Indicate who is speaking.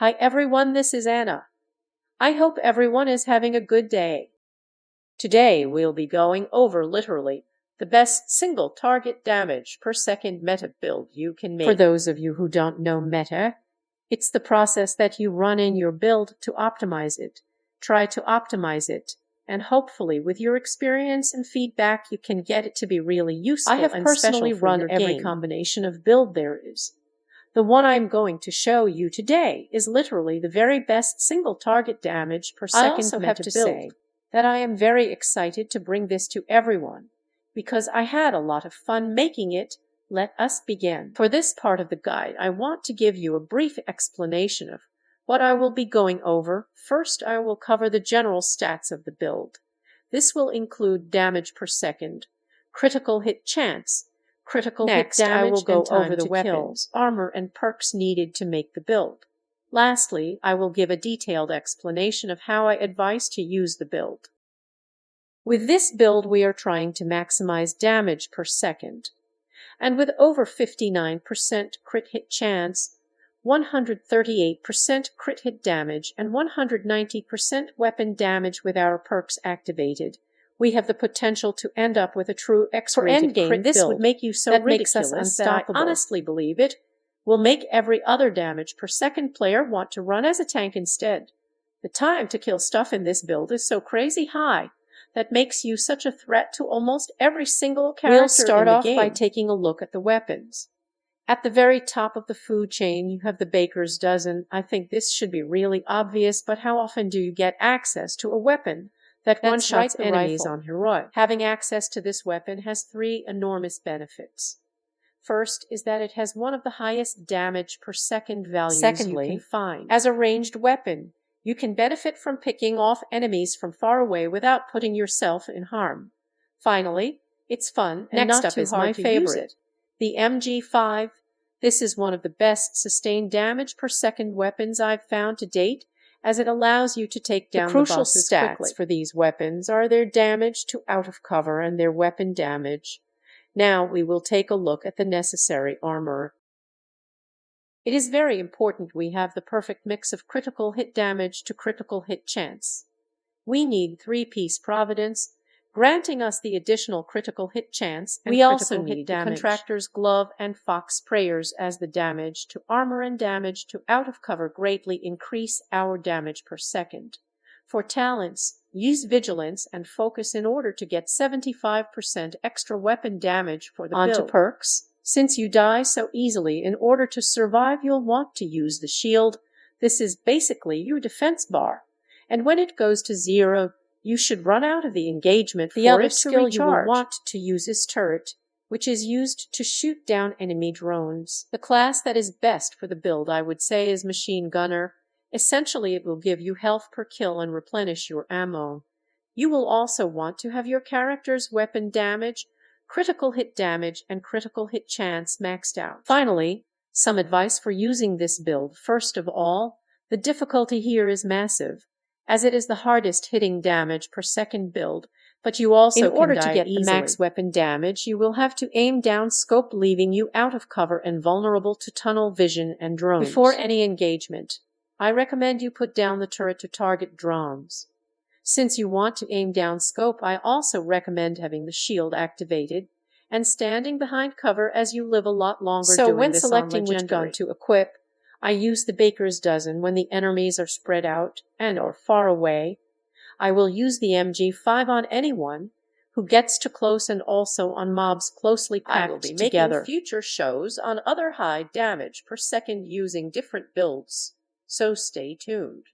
Speaker 1: Hi everyone, this is Anna. I hope everyone is having a good day. Today we'll be going over literally the best single target damage per second meta build you can make. For those of you who don't know meta, it's the process that you run in your build to optimize it. Try to optimize it, and hopefully with your experience and feedback you can get it to be really useful. I have personally run every combination of build there is. The one I'm going to show you today is literally the very best single target damage per second. I also have to say that I am very excited to bring this to everyone because I had a lot of fun making it. Let us begin. For this part of the guide, I want to give you a brief explanation of what I will be going over. First, I will cover the general stats of the build. This will include damage per second, critical hit chance, critical hit damage, I will go over the weapons, armor, and perks needed to make the build. Lastly, I will give a detailed explanation of how I advise to use the build. With this build, we are trying to maximize damage per second. And with over 59% crit hit chance, 138% crit hit damage, and 190% weapon damage with our perks activated, we have the potential to end up with a true X-rated crit this build would make you so ridiculous that I honestly believe it will make every other damage per second player want to run as a tank instead. The time to kill stuff in this build is so crazy high that makes you such a threat to almost every single character. We'll start off by taking a look at the weapons. At the very top of the food chain, you have the baker's dozen. I think this should be really obvious, but how often do you get access to a weapon that one-shots enemies on heroic? Having access to this weapon has three enormous benefits. First is that it has one of the highest damage per second values you can find. As a ranged weapon, you can benefit from picking off enemies from far away without putting yourself in harm. Finally, it's fun and not too hard to use it. The MG5. This is one of the best sustained damage per second weapons I've found to date, as it allows you to take down the crucial stats quickly. For these weapons are their damage to out of cover and their weapon damage. Now we will take a look at the necessary armor. It is very important we have the perfect mix of critical hit damage to critical hit chance. We need 3-piece Providence, granting us the additional critical hit chance, and we also need the Contractor's Glove and Fox Sprayers as the damage to armor and damage to out of cover greatly increase our damage per second. For talents, use Vigilance and Focus in order to get 75% extra weapon damage for the build. On to perks. Since you die so easily, in order to survive you'll want to use the shield. This is basically your defense bar, and when it goes to 0, you should run out of the engagement. The other skill you will want to use is Turret, which is used to shoot down enemy drones. The class that is best for the build, I would say, is Machine Gunner. Essentially, it will give you health per kill and replenish your ammo. You will also want to have your character's weapon damage, critical hit damage, and critical hit chance maxed out. Finally, some advice for using this build. First of all, the difficulty here is massive, as it is the hardest hitting damage per second build, but you also in order to get the max weapon damage, you will have to aim down scope, leaving you out of cover and vulnerable to tunnel vision and drones. Before any engagement, I recommend you put down the turret to target drones. Since you want to aim down scope, I also recommend having the shield activated and standing behind cover, as you live a lot longer. So when selecting which gun to equip, I use the baker's dozen when the enemies are spread out and or far away. I will use the MG5 on anyone who gets too close and also on mobs closely packed together. I will be making future shows on other high damage per second using different builds, so stay tuned.